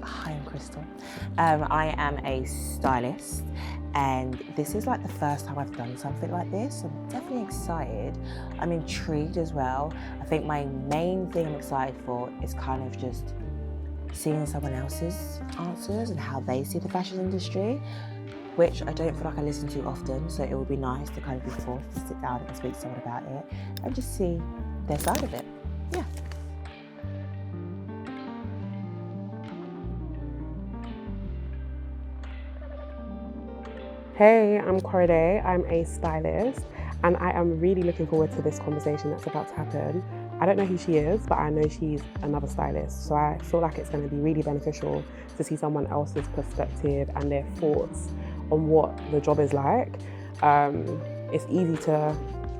Hi, I'm Christel. I am a stylist, and this is like the first time I've done something like this. I'm definitely excited. I'm intrigued as well. I think my main thing I'm excited for is kind of just seeing someone else's answers and how they see the fashion industry, which I don't feel like I listen to often, so it would be nice to kind of be forced to sit down and speak to someone about it and just see their side of it. Yeah. Hey, I'm Korede. I'm a stylist, and I am really looking forward to this conversation that's about to happen. I don't know who she is, but I know she's another stylist, so I feel like it's going to be really beneficial to see someone else's perspective and their thoughts on what the job is like. It's easy to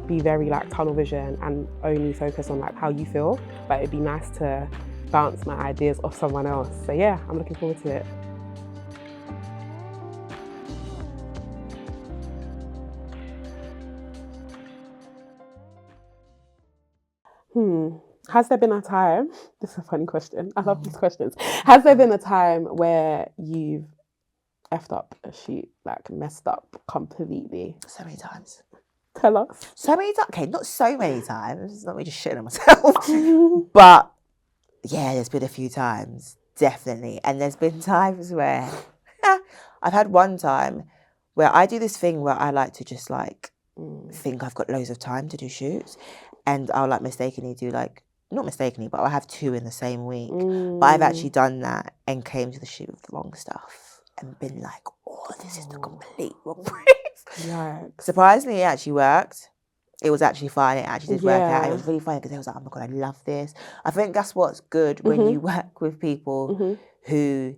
be very like tunnel vision and only focus on like how you feel, but it'd be nice to bounce my ideas off someone else. So yeah, I'm looking forward to it. Has there been a time, this is a funny question, I love these questions. Has there been a time where you've effed up a shoot, like messed up completely? So many times. Tell us. So many times. Okay, not so many times. It's not me just shitting on myself. But yeah, there's been a few times, definitely. And there's been times where I've had one time where I do this thing where I like to just like think I've got loads of time to do shoots, and I'll like mistakenly do like, not mistakenly, but I'll have 2 in the same week. But I've actually done that and came to the shoot with the wrong stuff and been like, oh, this is the complete wrong brief. Yikes. Surprisingly, it actually worked. It was actually fun. It actually did work out. It was really funny because I was like, oh my God, I love this. I think that's what's good when you work with people who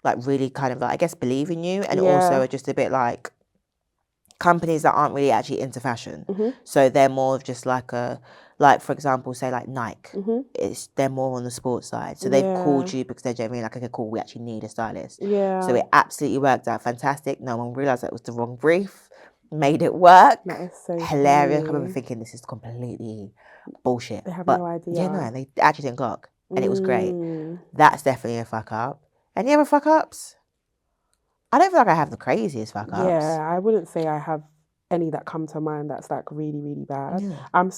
like really kind of like, I guess, believe in you, and also are just a bit like companies that aren't really actually into fashion. So they're more of just like a, like for example, say like Nike, they're more on the sports side. So they've called you because they're genuinely like, okay, cool, we actually need a stylist. So it absolutely worked out fantastic. No one realised that it was the wrong brief, made it work. That is so hilarious. funny. I remember thinking this is completely bullshit. They have but no idea. Yeah, no, they actually didn't clock. And it was great. That's definitely a fuck up. Any other fuck ups? I don't feel like I have the craziest fuck ups. Yeah, I wouldn't say I have any that come to mind that's like really, really bad. Yeah. I'm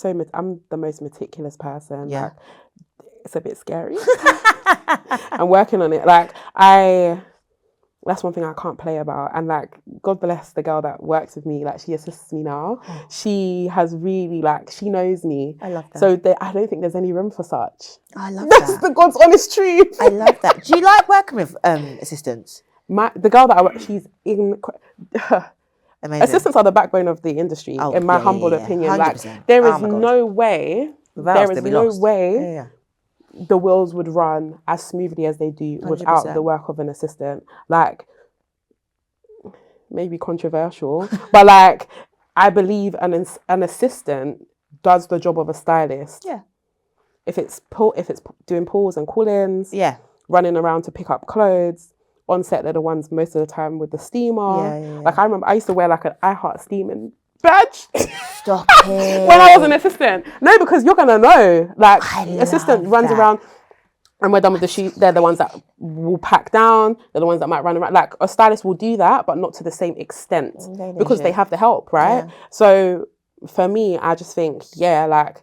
the most meticulous person. Yeah. Like, it's a bit scary. I'm working on it. Like that's one thing I can't play about. And like, God bless the girl that works with me. Like, she assists me now. She has really like, she knows me. I love that. So I don't think there's any room for such. I love That's that. the God's honest truth. I love that. Do you like working with assistants? The girl that I work, she's in. Amazing. Assistants are the backbone of the industry, in my humble opinion. 100%. Like, there is no way, the wheels would run as smoothly as they do 100%. without the work of an assistant. Like, maybe controversial, but like, I believe an assistant does the job of a stylist. Yeah. If it's doing pulls and call-ins, running around to pick up clothes. On set, they're the ones most of the time with the steamer. Like, I remember I used to wear like an I Heart steaming badge. Stop it. When I was an assistant. No, because you're gonna know. Like, assistant runs around, and we're done with the shoot. They're the ones that will pack down. They're the ones that might run around. Like, a stylist will do that, but not to the same extent because they have the help, right? Yeah. So for me, I just think, like,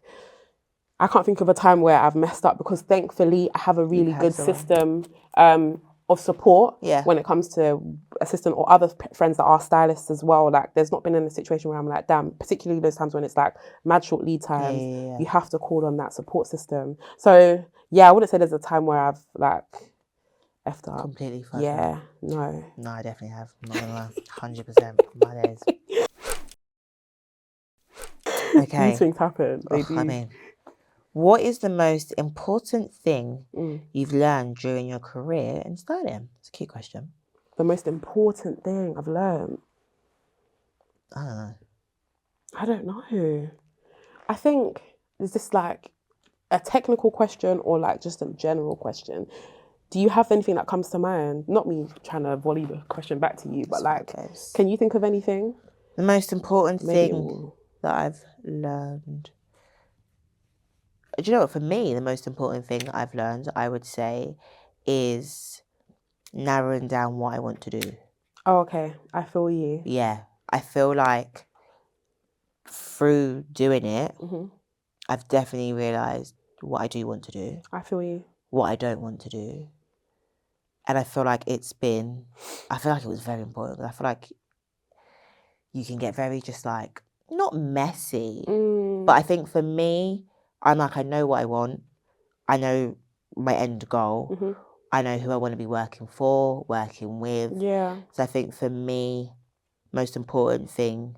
I can't think of a time where I've messed up because thankfully I have a really good system of support when it comes to assistant or other friends that are stylists as well. Like, there's not been in a situation where I'm like, damn, particularly those times when it's like mad short lead times, you have to call on that support system. So I wouldn't say there's a time where I've like effed up. Completely fucked up. No, I definitely have. I'm not gonna lie. 100% my days. Okay. These things happen. They do. I mean, what is the most important thing you've learned during your career in styling? It's a cute question. The most important thing I've learned? I don't know. I think, is this like a technical question or like just a general question? Do you have anything that comes to mind? Not me trying to volley the question back to you, but like, can you think of anything? The most important thing that I've learned. Do you know what? For me, the most important thing I've learned, I would say, is narrowing down what I want to do. Oh, okay. I feel you. Yeah. I feel like through doing it, I've definitely realised what I do want to do. I feel you. What I don't want to do. And I feel like it was very important. I feel like you can get very just like, not messy, but I think for me, I'm like, I know what I want. I know my end goal. I know who I want to be working for, working with. Yeah. So I think for me, most important thing,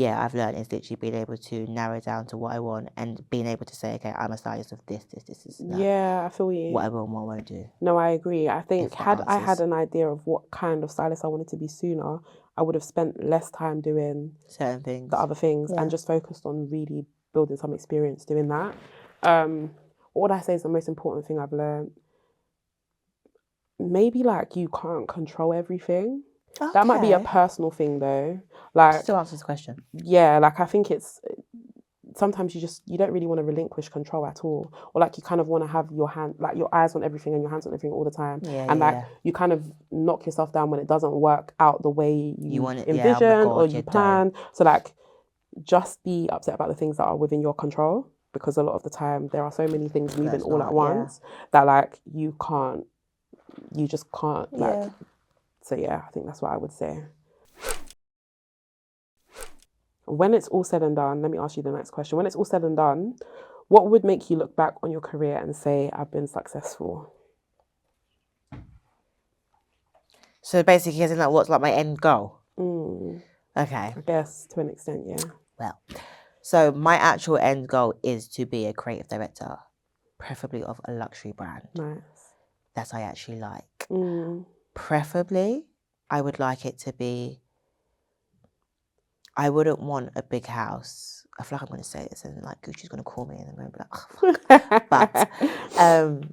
I've learned is literally being able to narrow down to what I want and being able to say, okay, I'm a stylist of this is Yeah, I feel you. what I will and what I won't do. No, I agree. I think had I had an idea of what kind of stylist I wanted to be sooner, I would have spent less time doing certain things, the other things, and just focused on really building some experience doing that. What would I say is the most important thing I've learned? Maybe like you can't control everything. Okay. That might be a personal thing though. Like, still answers the question. Yeah, like I think it's sometimes you don't really want to relinquish control at all, or like you kind of want to have your eyes on everything and your hands on everything all the time, you kind of knock yourself down when it doesn't work out the way you want it, envision or you plan. So like, just be upset about the things that are within your control, because a lot of the time there are so many things moving all at once that like you just can't like. So yeah, I think that's what I would say. When it's all said and done, let me ask you the next question. When it's all said and done, what would make you look back on your career and say, I've been successful? So basically, isn't that what's like my end goal? Okay. I guess to an extent, yeah. Well, so my actual end goal is to be a creative director, preferably of a luxury brand. Nice. That I actually like. Preferably, I would like it to be, I wouldn't want a big house. I feel like I'm going to say this and like Gucci's going to call me and I'm going to be like, oh, but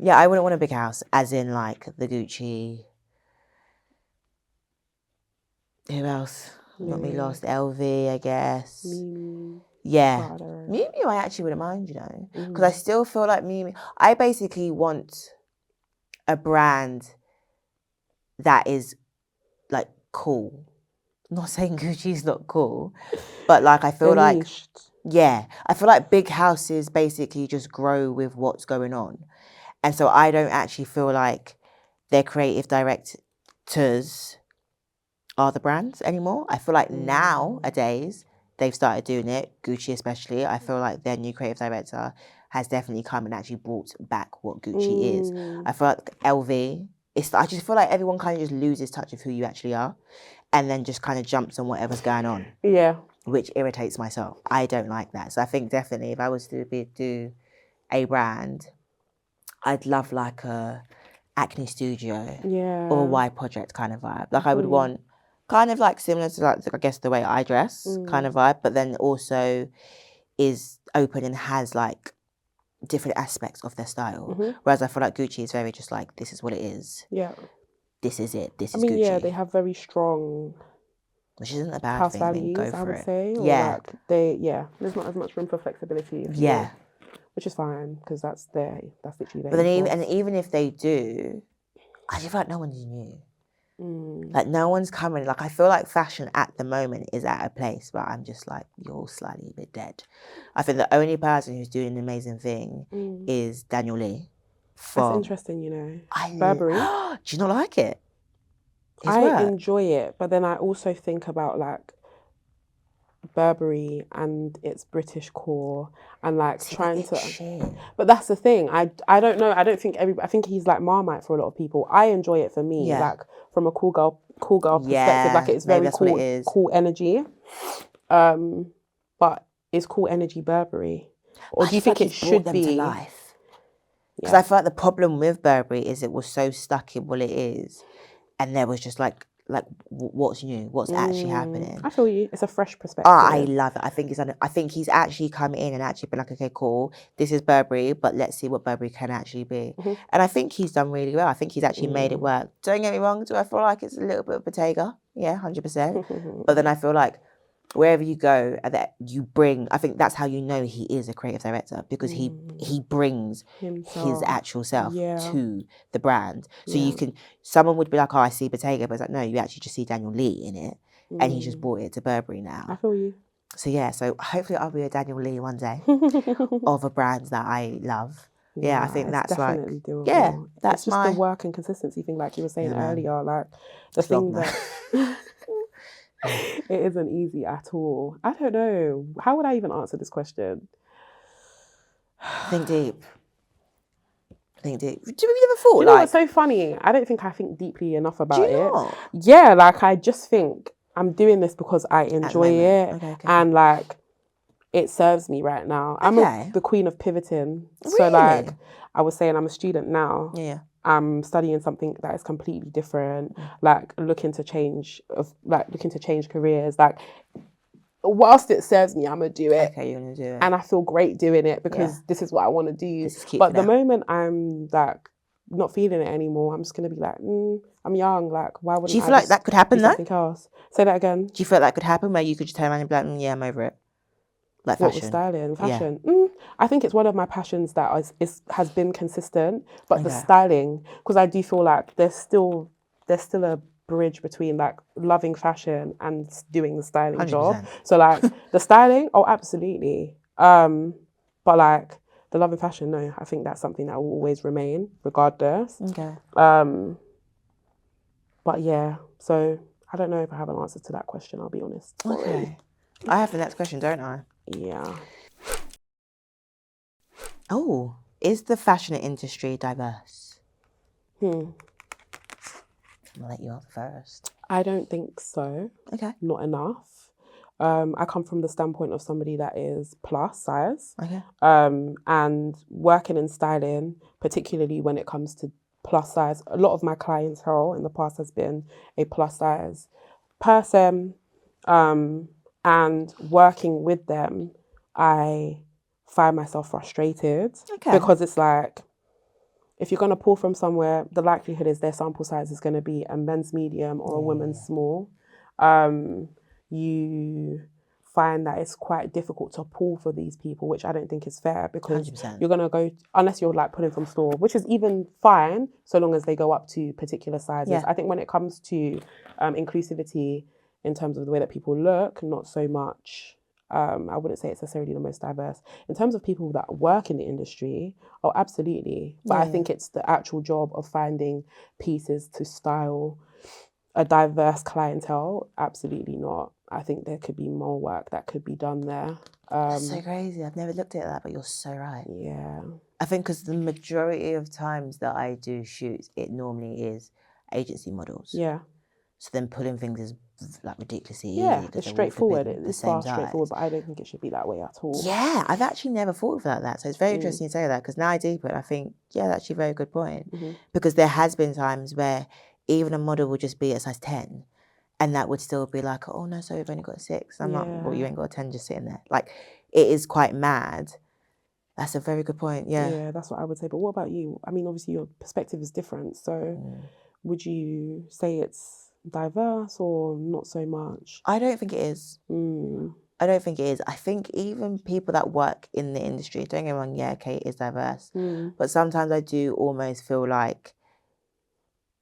I wouldn't want a big house as in like the Gucci. Who else? Not me lost. LV, I guess. Yeah. Miu Miu I actually wouldn't mind, you know, because I still feel like Miu Miu, I basically want a brand that is like cool. I'm not saying Gucci's not cool, but like I feel like, I feel like big houses basically just grow with what's going on. And so I don't actually feel like their creative directors are the brands anymore. I feel like nowadays they've started doing it, Gucci especially. I feel like their new creative director has definitely come and actually brought back what Gucci is. I feel like LV, I just feel like everyone kind of just loses touch of who you actually are and then just kind of jumps on whatever's going on. Yeah. Which irritates myself. I don't like that. So I think definitely if I was to do a brand, I'd love like a Acne Studio or a Y Project kind of vibe. Like I would want kind of like similar to like, I guess the way I dress kind of vibe, but then also is open and has like different aspects of their style. Whereas I feel like Gucci is very just like, this is what it is. Yeah. This is it. This is Gucci. Yeah, they have very strong, which isn't a bad thing. Values, go for I would say. Yeah. Like there's not as much room for flexibility. Yeah. Which is fine, because that's literally their But then even if they do, I just feel like no one's new. Like no one's coming. Like I feel like fashion at the moment is at a place where I'm just like, you're all slightly a bit dead. I think the only person who's doing an amazing thing is Daniel Lee. That's interesting, you know. Burberry. Do you not like it? I enjoy it, but then I also think about like Burberry and its British core and like trying to shit. But that's the thing, I don't know, I don't think I think he's like Marmite for a lot of people. I enjoy it for me, like from a cool girl perspective, like it's very cool, cool energy. But is cool energy Burberry, or do you think it should be to life? Because I feel like the problem with Burberry is it was so stuck in what it is, and there was just like what's new, what's actually happening. I feel you. It's a fresh perspective. Oh, I love it. I think he's actually come in and actually been like, okay, cool, this is Burberry, but let's see what Burberry can actually be. And I think he's done really well. I think he's actually made it work. Don't get me wrong, do I feel like it's a little bit of Bottega? Yeah, 100%. But then I feel like wherever you go, that you bring, I think that's how you know he is a creative director, because he brings his actual self to the brand. So you can, someone would be like, oh, I see Bottega, but it's like, no, you actually just see Daniel Lee in it, and he just brought it to Burberry now. I feel you. So yeah, so hopefully I'll be a Daniel Lee one day of a brand that I love. Yeah, I think that's definitely like, doable. yeah, that's it's just the work and consistency thing, like you were saying earlier, like the it's thing that it isn't easy at all. I don't know. How would I even answer this question? Think deep. Think deep. Do you ever thought? Do you know what's so funny? I don't think I think deeply enough about it. Not? Yeah, like I just think I'm doing this because I enjoy it, okay. and like it serves me right now. I'm the queen of pivoting. Really? So like I was saying, I'm a student now. Yeah. I'm studying something that is completely different. Like looking to change careers. Like whilst it serves me, I'm gonna do it. Okay, you're gonna do it. And I feel great doing it because this is what I want to do. But the moment I'm like not feeling it anymore, I'm just gonna be like, I'm young. Like, why wouldn't I? Do you feel like that could happen though? Something else. Say that again. Do you feel like that could happen where you could just turn around and be like, yeah, I'm over it? Like fashion. What, with styling? Fashion. I think it's one of my passions that has been consistent. But the styling, because I do feel like there's still a bridge between like loving fashion and doing the styling 100%. Job. So like the styling, oh absolutely. But like the loving fashion, no, I think that's something that will always remain regardless. Okay. But yeah, so I don't know if I have an answer to that question, I'll be honest. Okay. I have the next question, don't I? Yeah. Oh, is the fashion industry diverse? I'm gonna let you answer first. I don't think so. Okay. Not enough. I come from the standpoint of somebody that is plus size. Okay. And working in styling, particularly when it comes to plus size, a lot of my clientele in the past has been a plus size person. And working with them, I find myself frustrated because it's like, if you're going to pull from somewhere, the likelihood is their sample size is going to be a men's medium or a woman's small. You find that it's quite difficult to pull for these people, which I don't think is fair, because 100%. You're going to go, unless you're like pulling from store, which is even fine, so long as they go up to particular sizes. Yeah. I think when it comes to inclusivity, in terms of the way that people look, not so much. I wouldn't say it's necessarily the most diverse. In terms of people that work in the industry, oh, absolutely. But I think it's the actual job of finding pieces to style a diverse clientele. Absolutely not. I think there could be more work that could be done there. That's so crazy. I've never looked at that, but you're so right. Yeah. I think because the majority of times that I do shoots, it normally is agency models. Yeah. So then pulling things is like ridiculously easy. Yeah, it's straightforward. It's far straightforward, but I don't think it should be that way at all. Yeah, I've actually never thought of it like that. So it's very interesting to say that, because now I deepen, I think, yeah, that's actually a very good point. Because there has been times where even a model would just be a size 10, and that would still be like, oh no, so we've only got a 6. I'm like, well, you ain't got a 10 just sitting there. Like, it is quite mad. That's a very good point, yeah. Yeah, that's what I would say. But what about you? I mean, obviously your perspective is different. So would you say it's diverse or not so much? I don't think it is. I don't think it is. I think even people that work in the industry, don't get me wrong, yeah, okay, it is diverse. But sometimes I do almost feel like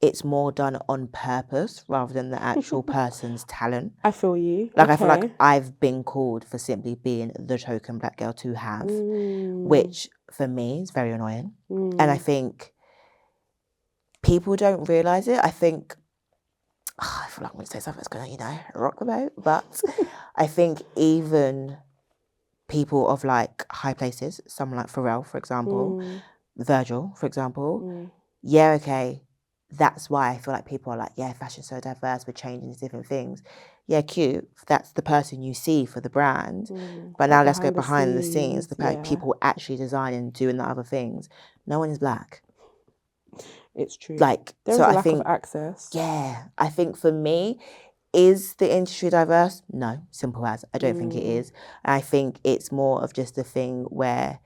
it's more done on purpose rather than the actual person's talent. I feel you. Like, I feel like I've been called for simply being the token black girl to have, which for me is very annoying. And I think people don't realise it. I think, I feel like I'm going to say something that's going to, rock the boat. But I think even people of like high places, someone like Pharrell, for example, Virgil, for example, yeah, okay, that's why I feel like people are like, yeah, fashion's so diverse, we're changing these different things. Yeah, cute. That's the person you see for the brand. But now let's go behind the scenes, the people actually designing, doing the other things. No one is black. It's true. Like, there's so a I lack think of access. Yeah, I think for me, is the industry diverse? No, simple as. I don't think it is. I think it's more of just a thing where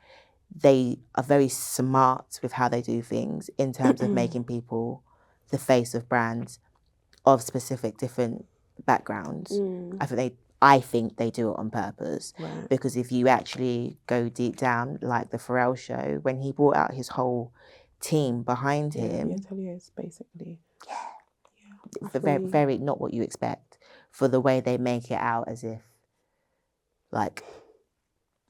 they are very smart with how they do things in terms of making people the face of brands of specific different backgrounds. I think they I think they do it on purpose. Right. Because if you actually go deep down, like the Pharrell show, when he brought out his whole team behind him. The ateliers, basically. Very, very not what you expect for the way they make it out as if like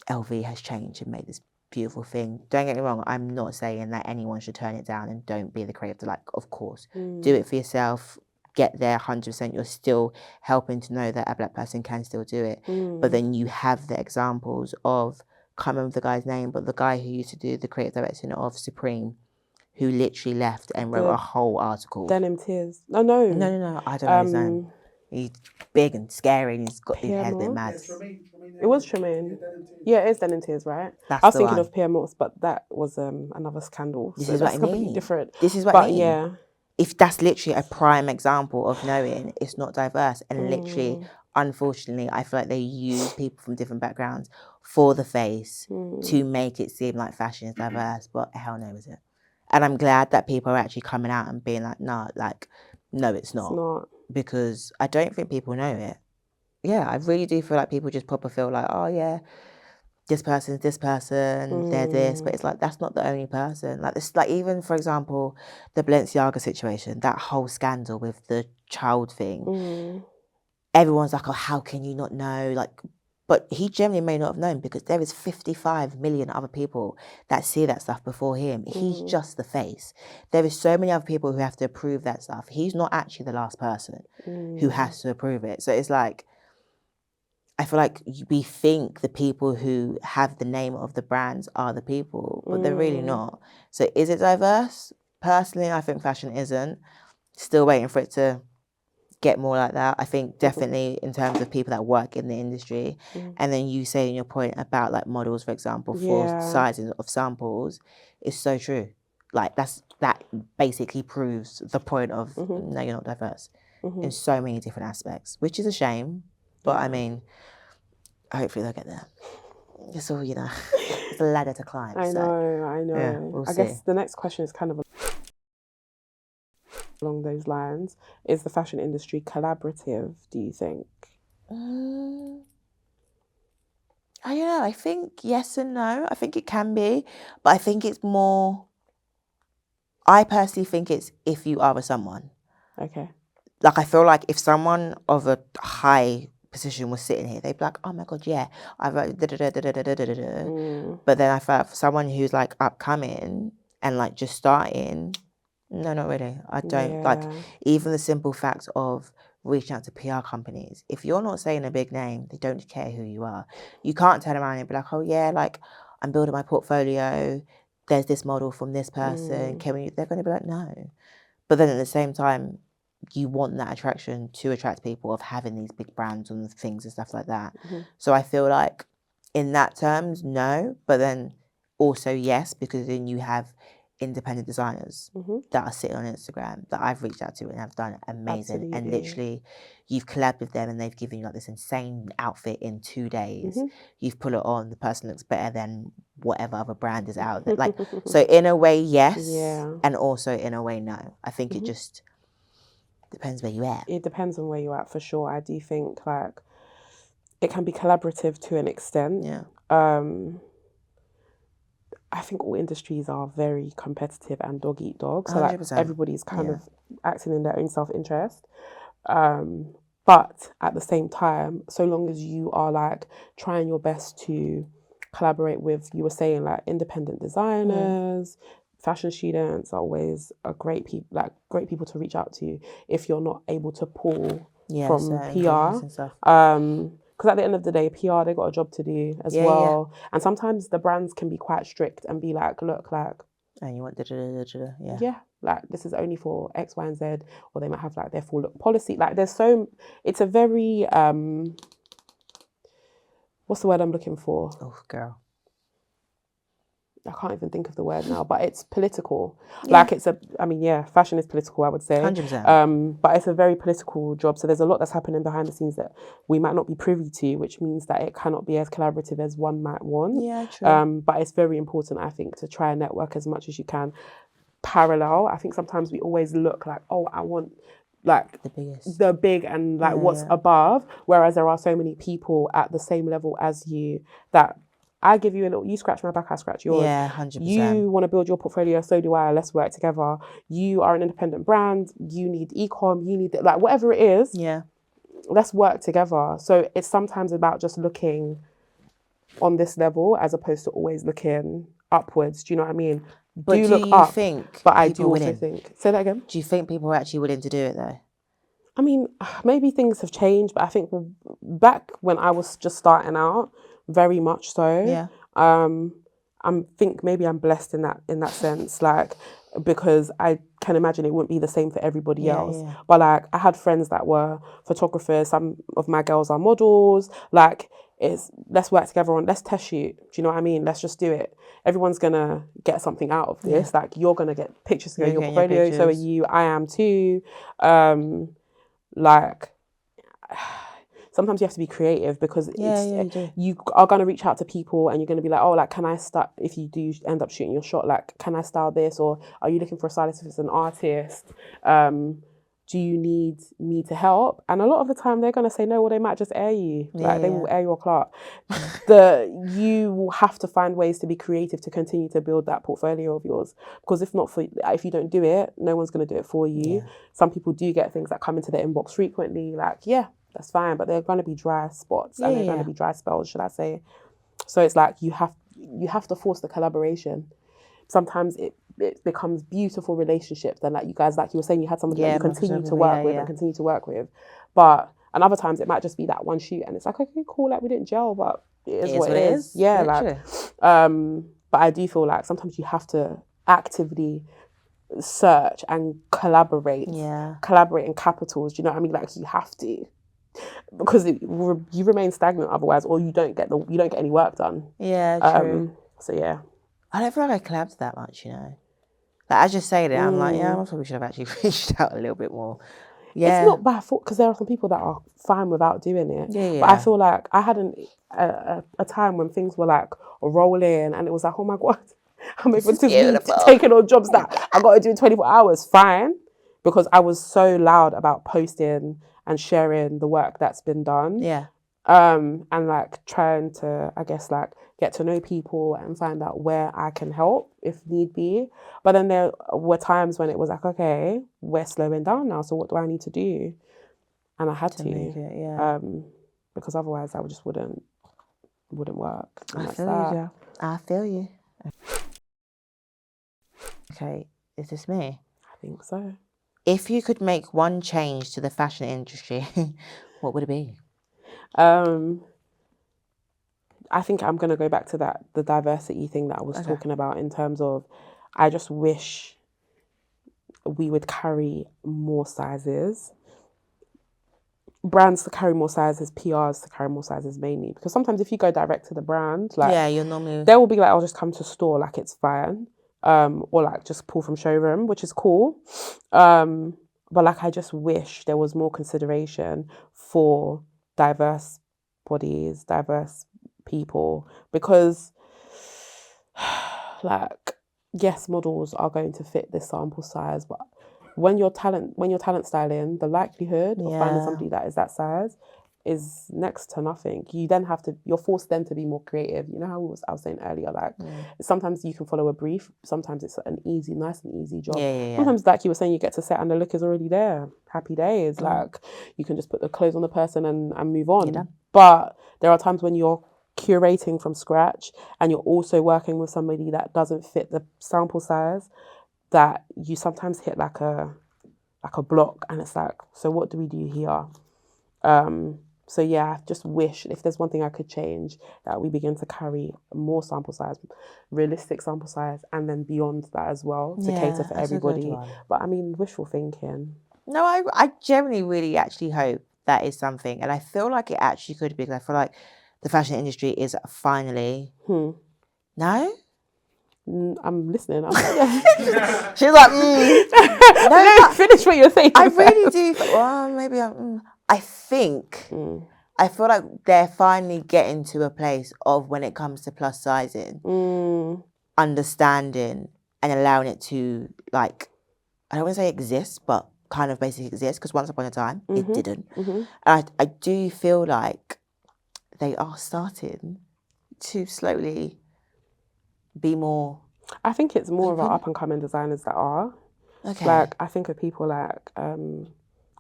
LV has changed and made this beautiful thing. Don't get me wrong, I'm not saying that anyone should turn it down and don't be the creator. Like, of course, do it for yourself, get there 100%. You're still helping to know that a black person can still do it. But then you have the examples of, can't remember the guy's name, but the guy who used to do the creative direction of Supreme, who literally left and wrote a whole article. Denim Tears. No, no. No, I don't know his name. He's big and scary and he's got his head a bit mad. It was Tremaine. Yeah, it is Denim Tears, right? That's I was the thinking one. of Pierre Morse, but that was another scandal. This so is that's what I completely mean. different. This is what I mean. Yeah. If that's literally a prime example of knowing it's not diverse, and literally, unfortunately, I feel like they use people from different backgrounds for the face to make it seem like fashion is diverse, but hell no, is it? And I'm glad that people are actually coming out and being like, nah, like, no, it's not. It's not. Because I don't think people know it. Yeah, I really do feel like people just proper feel like, oh yeah, this person's this person, they're this, but it's like, that's not the only person. Like this, like even for example, the Balenciaga situation, that whole scandal with the child thing, everyone's like, oh, how can you not know? Like, but he generally may not have known because there is 55 million other people that see that stuff before him. He's just the face. There is so many other people who have to approve that stuff. He's not actually the last person who has to approve it. So it's like, I feel like we think the people who have the name of the brands are the people, but they're really not. So is it diverse? Personally, I think fashion isn't. Still waiting for it to get more like that. I think definitely in terms of people that work in the industry. And then you saying your point about like models, for example, for sizing of samples is so true. Like that basically proves the point of no, you're not diverse in so many different aspects, which is a shame. But I mean, hopefully they'll get there. It's all, you know, it's a ladder to climb. I know. Yeah, we'll I guess the next question is kind of along those lines. Is the fashion industry collaborative, do you think? I don't know. I think yes and no. I think it can be, but I think it's more, I personally think it's if you are a someone. Okay. Like I feel like if someone of a high position was sitting here, they'd be like, oh my God, yeah, I wrote da-da-da-da-da-da-da-da. But then I felt for someone who's like upcoming and like just starting, no, not really. I don't like even the simple fact of reaching out to PR companies. If you're not saying a big name, they don't care who you are. You can't turn around and be like, oh yeah, like I'm building my portfolio. There's this model from this person. Can we? They're going to be like, no. But then at the same time, you want that attraction to attract people of having these big brands and things and stuff like that. So I feel like in that terms, no, but then also yes, because then you have independent designers that are sitting on Instagram that I've reached out to and have done amazing. And literally you've collabed with them and they've given you like this insane outfit in 2 days. You've put it on, the person looks better than whatever other brand is out there. Like, so in a way, yes. And also in a way, no. I think it just depends where you're at. It depends on where you're at for sure. I do think like it can be collaborative to an extent. I think all industries are very competitive and dog eat dog. So like everybody's kind of acting in their own self-interest. But at the same time, so long as you are like trying your best to collaborate with, you were saying like independent designers, fashion students are always a great people to reach out to if you're not able to pull from PR. Because at the end of the day, PR, they got a job to do as well. And sometimes the brands can be quite strict and be like, look, like... And you want like this is only for X, Y, and Z. Or they might have like their full look policy. Like there's so... It's a very... what's the word I'm looking for? Oh, girl. I can't even think of the word now, but it's political. Like it's fashion is political, I would say. 100%. But it's a very political job. So there's a lot that's happening behind the scenes that we might not be privy to, which means that it cannot be as collaborative as one might want. Yeah, true. But it's very important, I think, to try and network as much as you can. Parallel, I think sometimes we always look like, oh, I want like the big and like what's above, whereas there are so many people at the same level as you that I give you a little, you scratch my back, I scratch yours. Yeah, 100%. You want to build your portfolio, so do I. Let's work together. You are an independent brand. You need e-com. You need like whatever it is. Yeah. Let's work together. So it's sometimes about just looking on this level as opposed to always looking upwards. Do you know what I mean? But do you think? But I do also think. Say that again. Do you think people are actually willing to do it though? I mean, maybe things have changed, but I think back when I was just starting out, very much so. Yeah. I think maybe I'm blessed in that sense, like, because I can imagine it wouldn't be the same for everybody else. Yeah. But like, I had friends that were photographers. Some of my girls are models. Like, let's work together on, let's test shoot. Do you know what I mean? Let's just do it. Everyone's gonna get something out of this. Yeah. Like, you're gonna get pictures to go in your portfolio. So are you. I am too. Like, sometimes you have to be creative because you are going to reach out to people and you're going to be like, oh, like, can I start, if you do end up shooting your shot, like, can I style this? Or are you looking for a stylist if it's an artist? Do you need me to help? And a lot of the time they're going to say no, or they might just air you. Like, they will air your clock. You will have to find ways to be creative to continue to build that portfolio of yours. Because if you don't do it, no one's going to do it for you. Yeah. Some people do get things that come into their inbox frequently. Like, that's fine, but they're going to be dry spots and they're going to be dry spells, should I say. So it's like you have to force the collaboration. Sometimes it becomes beautiful relationships, and like you guys, like you were saying, you had somebody that you continue to work with and continue to work with. But and other times it might just be that one shoot and it's like, okay, cool, like we didn't gel, but it is what it is. Yeah, literally. But I do feel like sometimes you have to actively search and collaborate. Yeah. Collaborate in capitals. Do you know what I mean? Like, you have to. Because you remain stagnant otherwise, or you don't get any work done. Yeah, true. So yeah, I don't feel like I collabed that much, you know. Like, as you say it, I'm like, I probably should have actually reached out a little bit more. Yeah, it's not by fault because there are some people that are fine without doing it. Yeah. But I feel like I had a time when things were like rolling, and it was like, oh my god, I'm able to be taking on jobs that I got to do in 24 hours. Fine, because I was so loud about posting and sharing the work that's been done. Yeah. And like trying to, I guess, like get to know people and find out where I can help if need be. But then there were times when it was like, okay, we're slowing down now, so what do I need to do? And I had to make it, because otherwise I just wouldn't work. I feel you. Okay, is this me? I think so. If you could make one change to the fashion industry, what would it be? I think I'm going to go back to the diversity thing that I was talking about, in terms of, I just wish we would carry more sizes. Brands to carry more sizes, PRs to carry more sizes mainly. Because sometimes if you go direct to the brand, like, you're normally... they will be like, I'll just come to store, like it's fine. Or like just pull from showroom, which is cool. But like, I just wish there was more consideration for diverse bodies, diverse people, because like, yes, models are going to fit this sample size, but when you're talent styling, the likelihood of finding somebody that is that size is next to nothing. You're forced then to be more creative. You know how I was saying earlier, like, sometimes you can follow a brief, sometimes it's nice and easy job. Sometimes, like you were saying, you get to set and the look is already there. Happy days. Like, you can just put the clothes on the person and move on. But there are times when you're curating from scratch and you're also working with somebody that doesn't fit the sample size, that you sometimes hit like a block, and it's like, so what do we do here? So yeah, I just wish, if there's one thing I could change, that we begin to carry more sample size, realistic sample size, and then beyond that as well, to cater for everybody. But I mean, wishful thinking. No, I generally really actually hope that is something, and I feel like it actually could be, because I feel like the fashion industry is finally... No? I'm listening. She's like, no, finish what you're saying. I really do. Well, maybe I think, I feel like they're finally getting to a place of, when it comes to plus sizing, understanding and allowing it to, like, I don't want to say exist, but kind of basically exist, because once upon a time it didn't. And I do feel like they are starting to slowly be more. I think it's more of our up and coming designers that are. Okay. Like, I think of people like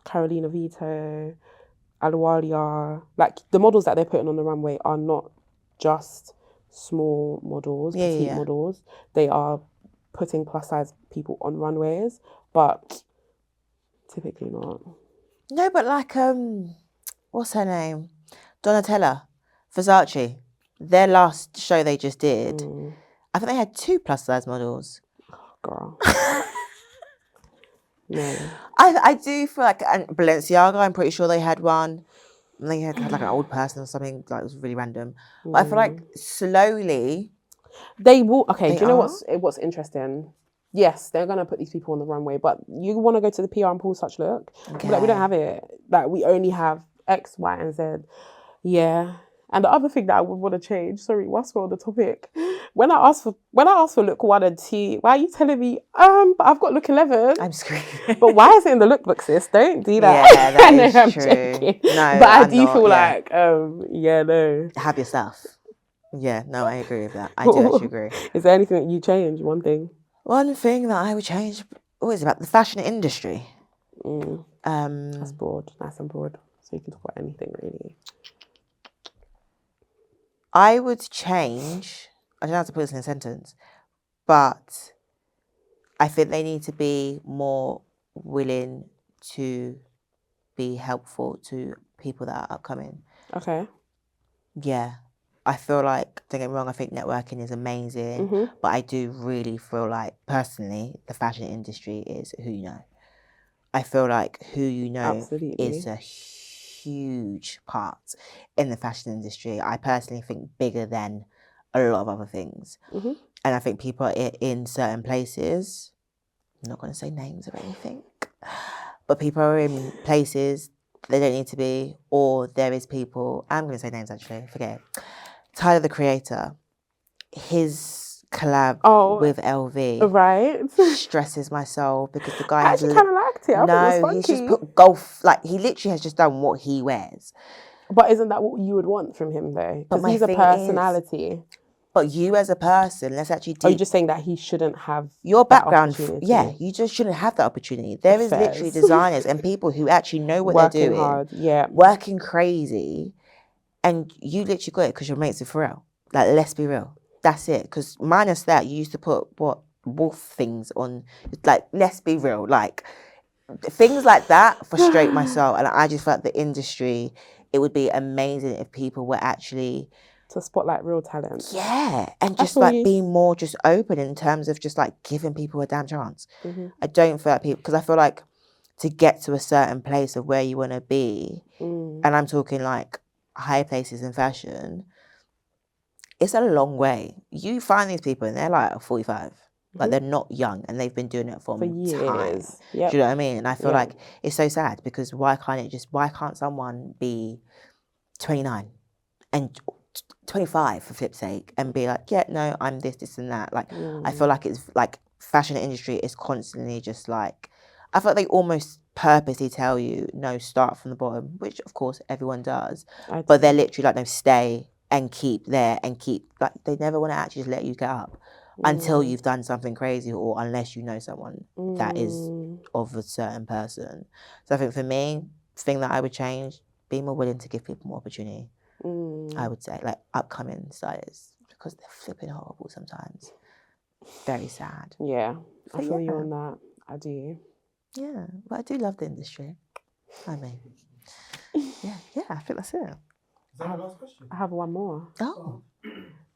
Carolina Vito, Aluwalia. Like, the models that they're putting on the runway are not just small models, petite models. They are putting plus size people on runways, but typically not. No, but like what's her name? Donatella, Versace. Their last show they just did, I think they had 2 plus size models. Girl. No. I do feel like, and Balenciaga, I'm pretty sure they had one. And they had like an old person or something, like, it was really random. But I feel like slowly they will. Okay, they do you know are. what's interesting? Yes, they're gonna put these people on the runway, but you want to go to the PR and pull such look. Okay. Like, we don't have it. Like, we only have X, Y, and Z. Yeah. And the other thing that I would want to change, sorry, whilst we're on the topic, when I asked for look 1 and 2, why are you telling me, but I've got look 11? I'm screaming. But why is it in the lookbook, sis? Don't do that. Yeah, that is I'm true. joking. No, but I I'm do not, feel yeah. like, no. Have your stuff. Yeah, no, I agree with that. I do actually agree. Is there anything that you change? One thing? One thing that I would change, is about the fashion industry. That's broad, nice and broad. So you can talk about anything, really. I would change, I don't know how to put this in a sentence, but I think they need to be more willing to be helpful to people that are upcoming. Okay. Yeah. I feel like, don't get me wrong, I think networking is amazing, but I do really feel like, personally, the fashion industry is who you know. I feel like who you know is a huge part in the fashion industry. I personally think bigger than a lot of other things. And I think people are in certain places, I'm not going to say names or anything, but people are in places they don't need to be, or there is people, I'm going to say names actually, forget it. Tyler, the Creator, his collab with LV, right, stresses my soul, because the guy I actually kind of liked it. I thought it was he's just put golf, like, he literally has just done what he wears. But isn't that what you would want from him, though? Because he's a personality. But you as a person, let's actually Are you just saying that he shouldn't have your background? Yeah, you just shouldn't have that opportunity. There is literally designers and people who actually know what they're doing, hard, working crazy, and you literally got it because your mates are for real. Like, let's be real. That's it. Because minus that, you used to put wolf things on. Like, let's be real. Like, things like that frustrate my soul, and I just felt the industry. It would be amazing if people were actually to spotlight real talent. Yeah, and just like being more just open in terms of just like giving people a damn chance. I don't feel like people, because I feel like to get to a certain place of where you want to be, and I'm talking like high places in fashion, it's a long way. You find these people and they're like 45. Like, they're not young and they've been doing it for years. Time. Do you know what I mean? And I feel like it's so sad, because why can't someone be 29 and 25 for flip's sake and be like, yeah, no, I'm this and that. Like, I feel like it's like fashion industry is constantly just like, I feel like they almost purposely tell you, no, start from the bottom, which of course everyone does. But they're literally like, no, stay and keep there and keep, like, they never want to actually just let you get up until you've done something crazy, or unless you know someone that is of a certain person. So I think for me, the thing that I would change, be more willing to give people more opportunity. I would say, like, upcoming stylists, because they're flipping horrible sometimes. Very sad. Yeah, I feel you on that. I do. Yeah, but I do love the industry. I mean, yeah, I think that's it. Is that our last question? I have one more. Oh.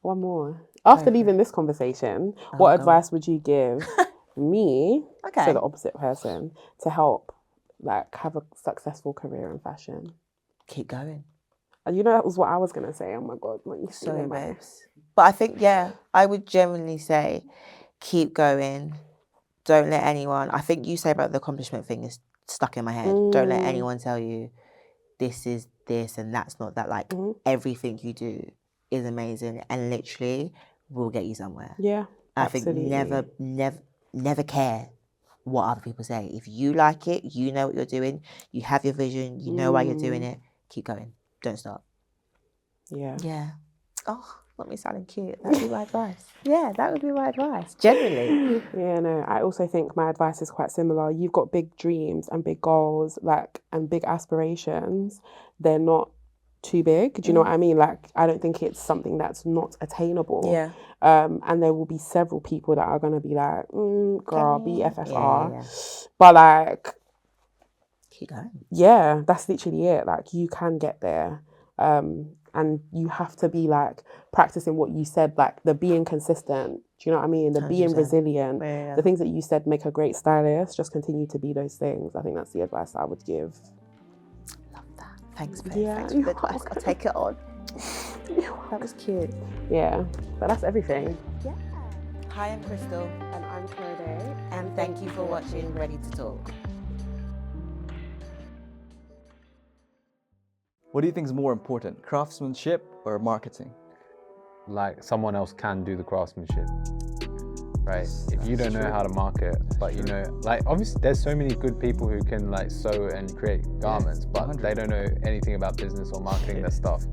One more. After leaving this conversation, what advice would you give me, so the opposite person, to help like have a successful career in fashion? Keep going. And you know, that was what I was going to say. Oh my God. Sorry, babes. But I think, I would genuinely say keep going. Don't let anyone, I think you say about the accomplishment thing is stuck in my head. Don't let anyone tell you this is this and that's not that. Like, everything you do is amazing and literally will get you somewhere. Yeah, I think never care what other people say. If you like it, you know what you're doing, you have your vision, you know why you're doing it, keep going. Don't stop. Yeah. Yeah. Oh, not me sounding cute. That would be my advice. Yeah, that would be my advice, generally. Yeah, no, I also think my advice is quite similar. You've got big dreams and big goals, like, and big aspirations. They're not too big. Do you know what I mean? Like, I don't think it's something that's not attainable. Yeah. And there will be several people that are going to be like, girl, BFFR. Yeah. But like, keep going. Yeah, that's literally it. Like, you can get there. And you have to be like practicing what you said, like the being consistent. Do you know what I mean? The 100%. Being resilient. Yeah. The things that you said make a great stylist. Just continue to be those things. I think that's the advice I would give. Love that. Thanks, babe. Yeah, Thanks for the advice. I'll take it on. That was cute. Yeah, but that's everything. Yeah. Hi, I'm Christel. And I'm Korede. And thank you for watching Ready to Talk. What do you think is more important, craftsmanship or marketing? Like, someone else can do the craftsmanship, right? If you don't know how to market, but you know, like, obviously there's so many good people who can like sew and create garments, but they don't know anything about business or marketing their stuff.